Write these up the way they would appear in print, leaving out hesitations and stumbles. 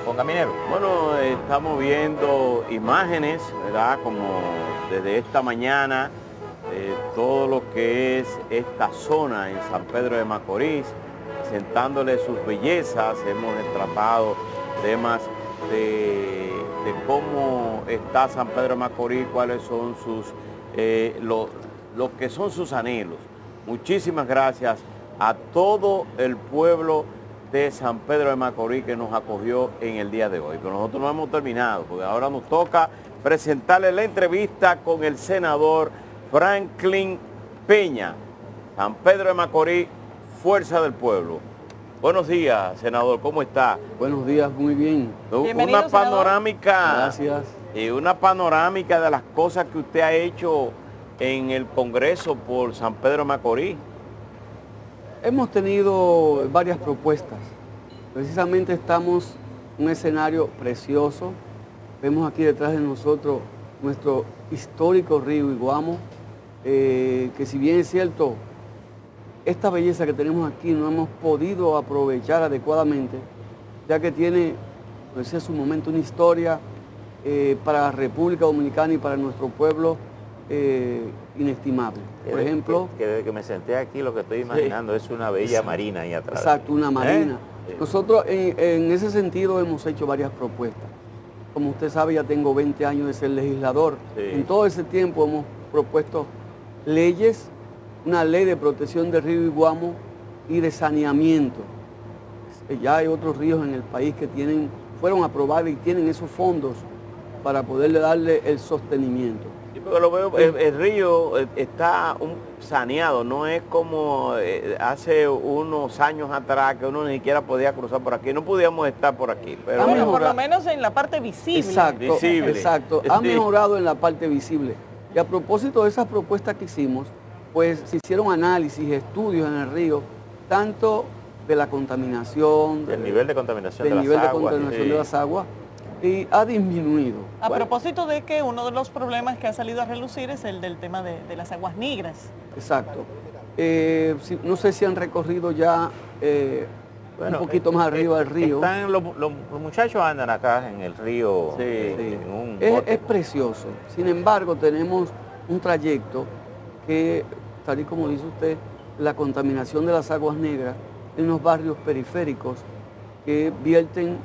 con Caminero. Bueno, estamos viendo imágenes, ¿verdad? Como desde esta mañana, todo lo que es esta zona en San Pedro de Macorís, presentándole sus bellezas. Hemos tratado temas de cómo está San Pedro de Macorís, cuáles son sus, lo que son sus anhelos. Muchísimas gracias a todo el pueblo de San Pedro de Macorís que nos acogió en el día de hoy. Pero nosotros no hemos terminado, porque ahora nos toca presentarle la entrevista con el senador Franklin Peña. San Pedro de Macorís, Fuerza del Pueblo. Buenos días, senador, ¿cómo está? Buenos días, muy bien. Una panorámica. Gracias. Una panorámica de las cosas que usted ha hecho en el Congreso por San Pedro de Macorís. Hemos tenido varias propuestas. Precisamente estamos en un escenario precioso. Vemos aquí detrás de nosotros nuestro histórico río Iguamo, que si bien es cierto, esta belleza que tenemos aquí no hemos podido aprovechar adecuadamente, ya que tiene, como decía hace un momento, una historia para la República Dominicana y para nuestro pueblo inestimable. Por ejemplo... Que desde que me senté aquí lo que estoy imaginando es una bella marina ahí atrás. Exacto, una marina. Nosotros en ese sentido hemos hecho varias propuestas. Como usted sabe, ya tengo 20 años de ser legislador. Sí. En todo ese tiempo hemos propuesto leyes, una ley de protección del río Iguamo y de saneamiento. Ya hay otros ríos en el país que fueron aprobados y tienen esos fondos para poderle darle el sostenimiento. Sí, porque lo veo, el río está saneado, no es como hace unos años atrás que uno ni siquiera podía cruzar por aquí, no podíamos estar por aquí. Pero bueno, por lo menos en la parte visible. Exacto, visible. Exacto. Ha mejorado en la parte visible. Y a propósito de esas propuestas que hicimos, pues se hicieron análisis, estudios en el río, tanto de la contaminación, del nivel de contaminación de las aguas, y ha disminuido. A propósito de que uno de los problemas que ha salido a relucir es el del tema de las aguas negras. Exacto. No sé si han recorrido ya un poquito más arriba del río. Los muchachos andan acá en el río. Sí. En un Es precioso. Sin embargo, tenemos un trayecto que, tal y como dice usted, la contaminación de las aguas negras en los barrios periféricos que vierten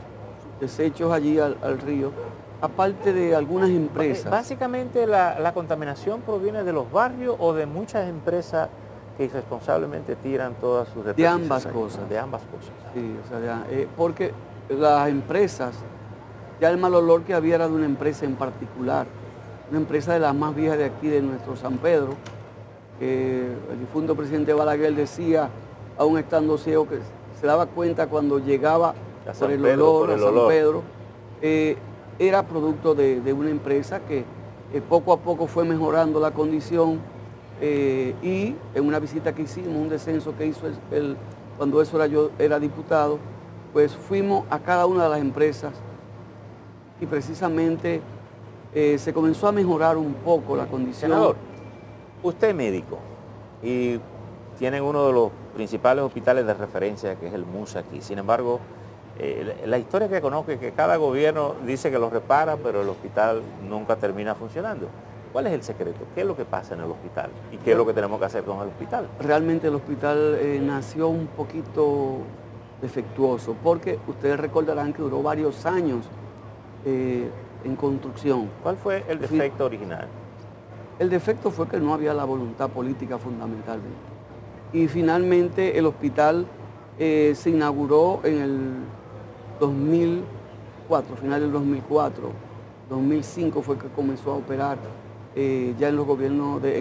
desechos allí al río, aparte de algunas empresas. Básicamente la contaminación proviene de los barrios o de muchas empresas que irresponsablemente tiran todas sus de ambas cosas. De ambas cosas. Sí, o sea, porque las empresas, ya el mal olor que había era de una empresa en particular, una empresa de las más viejas de aquí, de nuestro San Pedro, que el difunto presidente Balaguer decía, aún estando ciego, que se daba cuenta cuando llegaba por el olor a San Pedro, era producto de una empresa que poco a poco fue mejorando la condición y en una visita que hicimos, un descenso que hizo cuando yo era diputado, pues fuimos a cada una de las empresas y precisamente se comenzó a mejorar un poco la condición. Senador, usted es médico y tienen uno de los principales hospitales de referencia que es el MUSA aquí. Sin embargo, la historia que conozco es que cada gobierno dice que lo repara, pero el hospital nunca termina funcionando. ¿Cuál es el secreto? ¿Qué es lo que pasa en el hospital? ¿Y qué es lo que tenemos que hacer con el hospital? Realmente el hospital nació un poquito defectuoso, porque ustedes recordarán que duró varios años en construcción. ¿Cuál fue el defecto original? El defecto fue que no había la voluntad política fundamentalmente. Y finalmente el hospital se inauguró en el 2004, final del 2004. 2005 fue que comenzó a operar ya en el gobierno de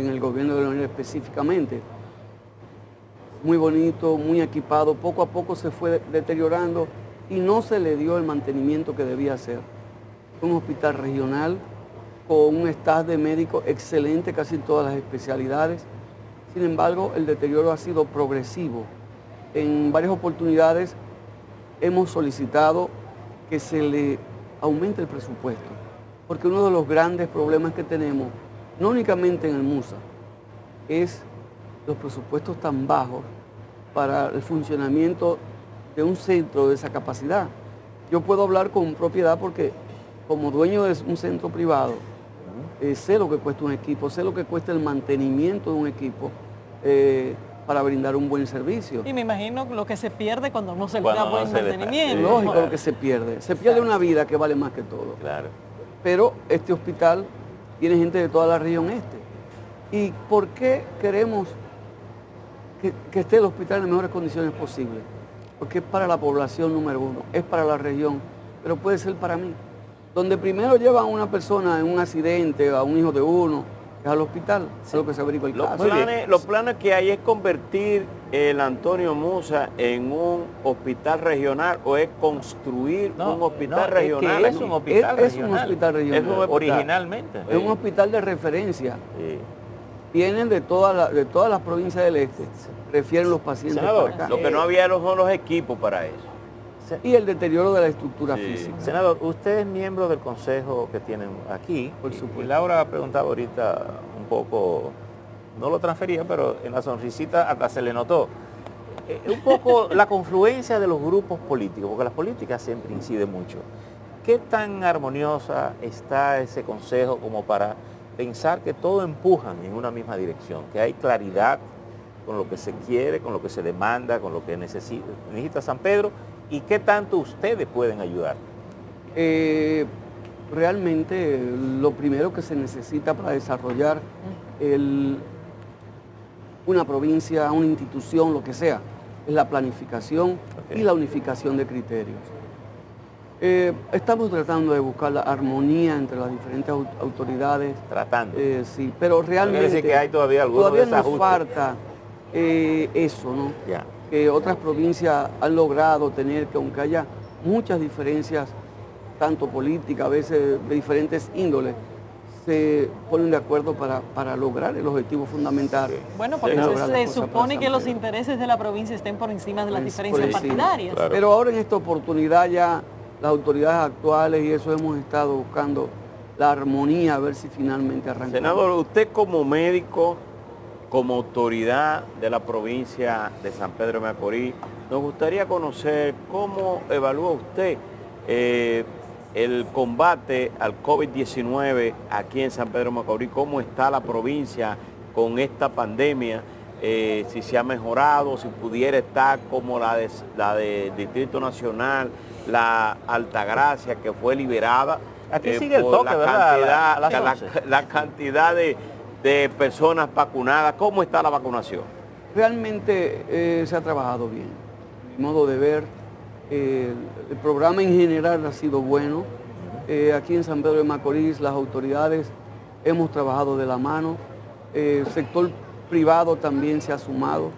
la Unión específicamente. Muy bonito, muy equipado, poco a poco se fue deteriorando y no se le dio el mantenimiento que debía hacer. Un hospital regional con un staff de médicos excelente, casi en todas las especialidades. Sin embargo, el deterioro ha sido progresivo. En varias oportunidades hemos solicitado que se le aumente el presupuesto, porque uno de los grandes problemas que tenemos, no únicamente en el MUSA, es los presupuestos tan bajos para el funcionamiento de un centro de esa capacidad, Yo puedo hablar con propiedad porque como dueño de un centro privado, sé lo que cuesta un equipo, sé lo que cuesta el mantenimiento de un equipo para brindar un buen servicio. Y me imagino lo que se pierde cuando no se le Cuando da no buen se le da. mantenimiento. Lógico claro. lo que se pierde. Se pierde una vida que vale más que todo. Claro. Pero este hospital tiene gente de toda la región este. ¿Y por qué queremos que esté el hospital en las mejores condiciones posibles? Porque es para la población número uno, es para la región, pero puede ser para mí. Donde primero llevan a una persona en un accidente, a un hijo de uno, es al hospital, es lo que se averigua el caso. Los planes que hay es convertir el Antonio Musa en un hospital regional o es construir un hospital regional. Es que es un hospital Es regional. un hospital regional. Es un hospital. Originalmente. Es un hospital de referencia. Sí. Vienen de todas las provincias del este, refieren los pacientes Senador, para acá. lo que no había son los equipos para eso. Y el deterioro de la estructura Sí. física. Senador, usted es miembro del consejo que tienen aquí. Por supuesto. Y Laura preguntaba ahorita un poco, no lo transfería, pero en la sonrisita hasta se le notó. Un poco la confluencia de los grupos políticos, porque las políticas siempre inciden mucho. ¿Qué tan armoniosa está ese consejo como para pensar que todos empujan en una misma dirección, que hay claridad con lo que se quiere, con lo que se demanda, con lo que necesita San Pedro, y qué tanto ustedes pueden ayudar? Realmente lo primero que se necesita para desarrollar una provincia, una institución, lo que sea, es la planificación y la unificación de criterios. Estamos tratando de buscar la armonía entre las diferentes autoridades. Tratando. Sí, pero realmente Quiere decir que hay todavía algunos nos desajustes. falta eso, ¿no? Ya. Que otras provincias han logrado tener, que aunque haya muchas diferencias, tanto políticas, a veces de diferentes índoles, se ponen de acuerdo para lograr el objetivo fundamental. Bueno, porque de lograr las se cosas supone para que San los Pedro. intereses de la provincia estén por encima de las Por diferencias encima, partidarias. claro. Pero ahora en esta oportunidad ya las autoridades actuales y eso hemos estado buscando la armonía, a ver si finalmente arrancamos. Senador, usted como médico, como autoridad de la provincia de San Pedro de Macorís, nos gustaría conocer cómo evalúa usted el combate al COVID-19 aquí en San Pedro de Macorís, cómo está la provincia con esta pandemia, si se ha mejorado, si pudiera estar como la de Distrito Nacional, la Altagracia, que fue liberada. Aquí sigue el por toque, la ¿verdad? cantidad, A las 11. la cantidad de personas vacunadas. ¿Cómo está la vacunación? Realmente se ha trabajado bien. Mi modo de ver, el programa en general ha sido bueno. Aquí en San Pedro de Macorís las autoridades hemos trabajado de la mano. El sector privado también se ha sumado.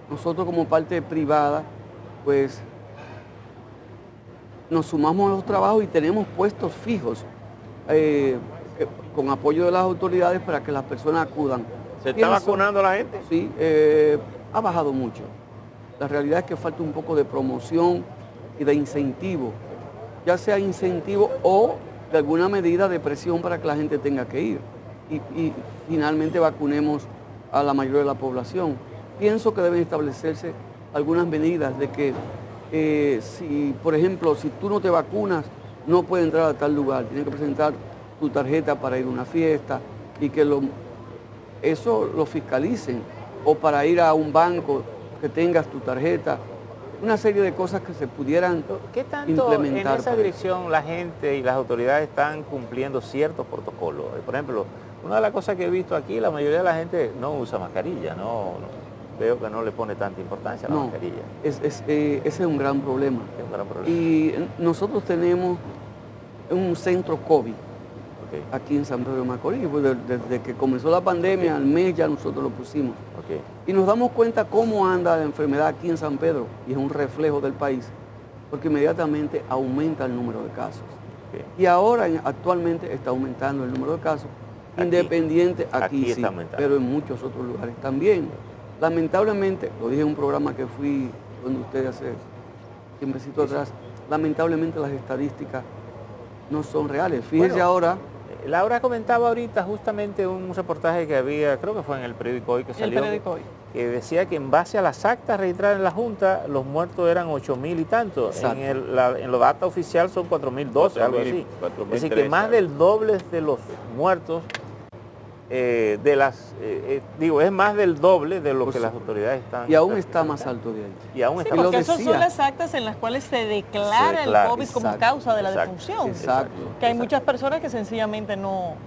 Nosotros como parte privada, pues nos sumamos a los trabajos y tenemos puestos fijos con apoyo de las autoridades para que las personas acudan. ¿Se está vacunando la gente? Sí, ha bajado mucho. La realidad es que falta un poco de promoción y de incentivo, ya sea incentivo o de alguna medida de presión para que la gente tenga que ir y finalmente vacunemos a la mayoría de la población. Pienso que deben establecerse algunas medidas de que si, por ejemplo, si tú no te vacunas, no puedes entrar a tal lugar, tienes que presentar tu tarjeta para ir a una fiesta y que eso lo fiscalicen, o para ir a un banco que tengas tu tarjeta, una serie de cosas que se pudieran ¿Qué tanto implementar en esa dirección la gente y las autoridades están cumpliendo ciertos protocolos? Por ejemplo, una de las cosas que he visto aquí, la mayoría de la gente no usa mascarilla, veo que no le pone tanta importancia a la mascarilla. Ese es un gran problema. Es un gran problema. Y nosotros tenemos un centro COVID Ok, aquí en San Pedro de Macorís. Pues desde que comenzó la pandemia, al mes ya nosotros lo pusimos. ok. Y nos damos cuenta cómo anda la enfermedad aquí en San Pedro, y es un reflejo del país, porque inmediatamente aumenta el número de casos. ok. Y ahora actualmente está aumentando el número de casos, Aquí. independiente Aquí aquí está sí, aumentando. pero en muchos otros lugares también. Lamentablemente, lo dije en un programa que fui donde ustedes hace tiempecito atrás, lamentablemente las estadísticas no son reales. Fíjense Bueno, ahora, Laura comentaba ahorita justamente un reportaje que había, creo que fue en el periódico Hoy que El salió, periódico Hoy. que decía que en base a las actas registradas en la Junta, los muertos eran 8.000 y tantos. En los datos oficial son 4.012, algo así. Es decir, que más del doble de los muertos, es más del doble de lo que las autoridades están... Y aún está más alto de ahí. Y aún está porque esas son las actas en las cuales se declara el COVID como causa de la defunción. Exacto. Que hay muchas personas que sencillamente no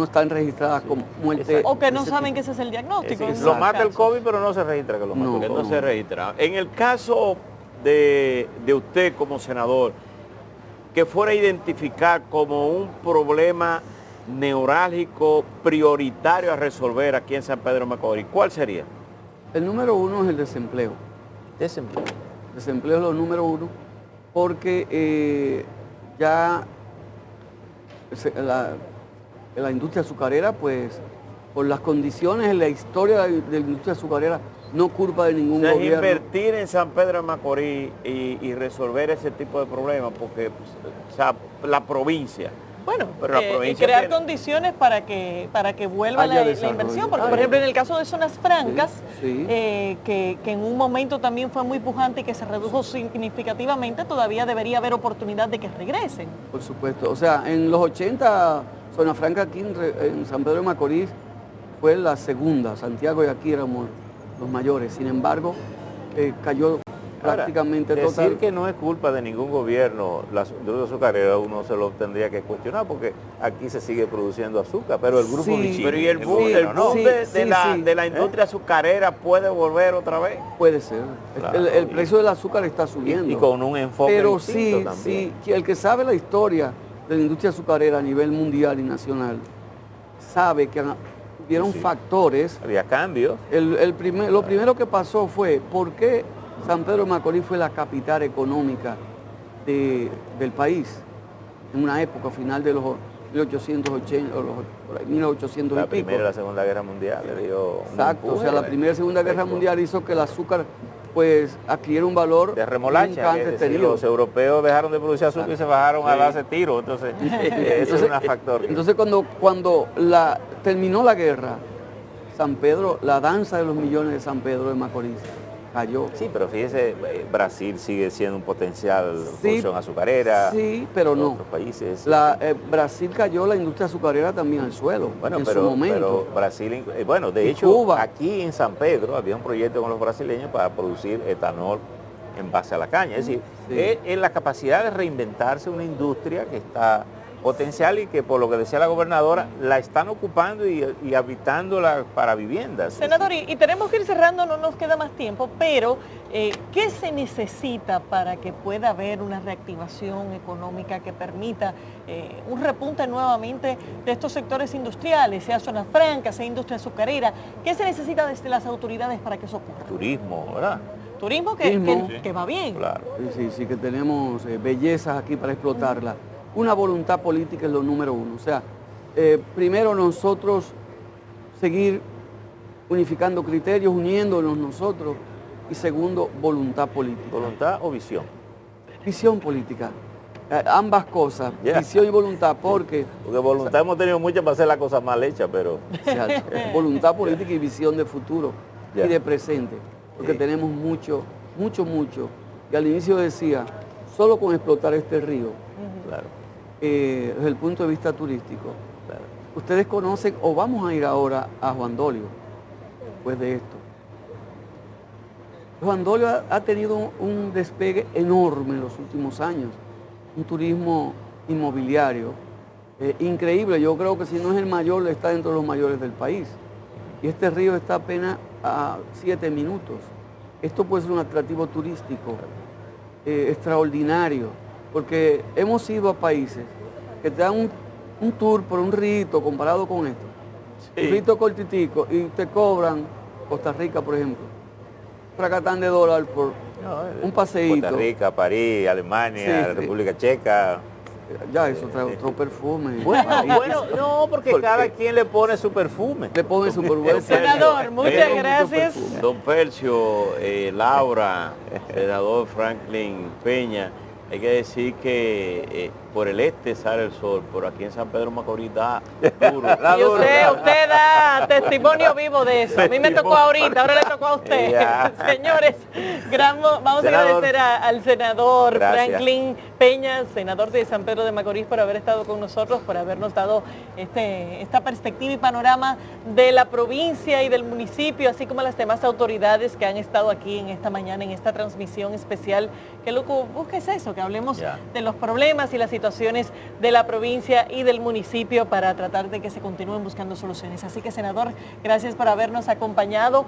están registradas como muerte. O que no saben que ese es el diagnóstico. Lo mata el COVID, pero no se registra que lo mata. No se registra. En el caso de usted como senador, que fuera a identificar como un problema neurálgico prioritario a resolver aquí en San Pedro de Macorís, ¿cuál sería? El número uno es el desempleo. Desempleo. Desempleo es lo número uno, porque ya la industria azucarera, pues, por las condiciones en la historia de la industria azucarera, no culpa de ningún gobierno. Invertir en San Pedro de Macorís y resolver ese tipo de problemas, porque o sea, la provincia... Bueno, pero la provincia y crear tiene... condiciones para que vuelva la inversión, porque por ejemplo en el caso de zonas francas, que en un momento también fue muy pujante y que se redujo significativamente, todavía debería haber oportunidad de que regresen. Por supuesto, o sea, en los 80, zona franca aquí en San Pedro de Macorís fue la segunda, Santiago y aquí éramos los mayores, sin embargo, cayó prácticamente decir total. Que no es culpa de ningún gobierno la industria azucarera, uno se lo tendría que cuestionar porque aquí se sigue produciendo azúcar, pero el grupo Vichy, pero y el boom de la industria azucarera puede volver otra vez. Puede ser. Claro, el precio del azúcar está subiendo. Y con un enfoque pero distinto también. Sí, el que sabe la historia de la industria azucarera a nivel mundial y nacional sabe que hubieron factores. Había cambios. Lo primero que pasó fue, ¿por qué San Pedro de Macorís fue la capital económica del país en una época final de los 1880, o por ahí, 1800 la y pico? Primera y la Segunda Guerra Mundial le dio Exacto, o sea, la Primera y Segunda Guerra Mundial hizo que el azúcar pues adquiera un valor de remolacha, los europeos dejaron de producir azúcar y se bajaron a darse tiro, entonces eso es un factor. Entonces cuando terminó la guerra, San Pedro, la danza de los millones de San Pedro de Macorís cayó. Sí, pero fíjese, Brasil sigue siendo un potencial producción azucarera. Sí, pero no. Otros países. Brasil cayó la industria azucarera también al suelo. Bueno, en pero, su momento. pero Brasil, de hecho, Cuba. Aquí en San Pedro había un proyecto con los brasileños para producir etanol en base a la caña. Es decir, es la capacidad de reinventarse una industria que está potencial y que, por lo que decía la gobernadora, la están ocupando y habitándola para viviendas. Senador, y tenemos que ir cerrando, no nos queda más tiempo, pero ¿qué se necesita para que pueda haber una reactivación económica que permita un repunte nuevamente de estos sectores industriales, sea zona franca, sea industria azucarera? ¿Qué se necesita desde las autoridades para que eso ocurra? Turismo, ¿verdad? Turismo que va bien. Claro. Sí, que tenemos bellezas aquí para explotarla. Una voluntad política es lo número uno. O sea, primero nosotros seguir unificando criterios, uniéndonos nosotros. Y segundo, voluntad política. ¿Voluntad o visión? Visión política. Ambas cosas, visión y voluntad, porque voluntad hemos tenido muchas para hacer la cosa mal hecha, pero... voluntad política y visión de futuro y de presente. Porque tenemos mucho. Y al inicio decía, solo con explotar este río, claro. Desde el punto de vista turístico. Claro. Ustedes conocen, o vamos a ir ahora a Juan Dolio, después de esto. Juan Dolio ha tenido un despegue enorme en los últimos años, un turismo inmobiliario increíble. Yo creo que si no es el mayor, está dentro de los mayores del país. Y este río está apenas a 7 minutos. Esto puede ser un atractivo turístico extraordinario. Porque hemos ido a países que te dan un tour por un rito comparado con esto. Sí. Un rito cortitico y te cobran, Costa Rica por ejemplo, fracatán de dólares por un paseíto. Costa Rica, París, Alemania, República Checa. Ya eso trae otro perfume. Bueno, no, porque cada quien le pone su perfume. Le pone su perfume. Senador, muchas gracias. Don Percio, Laura, senador Franklin Peña, Hay que decir que por el este sale el sol, por aquí en San Pedro de Macorís da duro. Y usted da testimonio vivo de eso. A mí me tocó ahorita, ahora le tocó a usted. Señores, vamos a agradecer al senador Franklin Peña, senador de San Pedro de Macorís, por haber estado con nosotros, por habernos dado esta perspectiva y panorama de la provincia y del municipio, así como las demás autoridades que han estado aquí en esta mañana, en esta transmisión especial, que lo que busca es eso, que hablemos de los problemas y las situaciones de la provincia y del municipio para tratar de que se continúen buscando soluciones. Así que, senador, gracias por habernos acompañado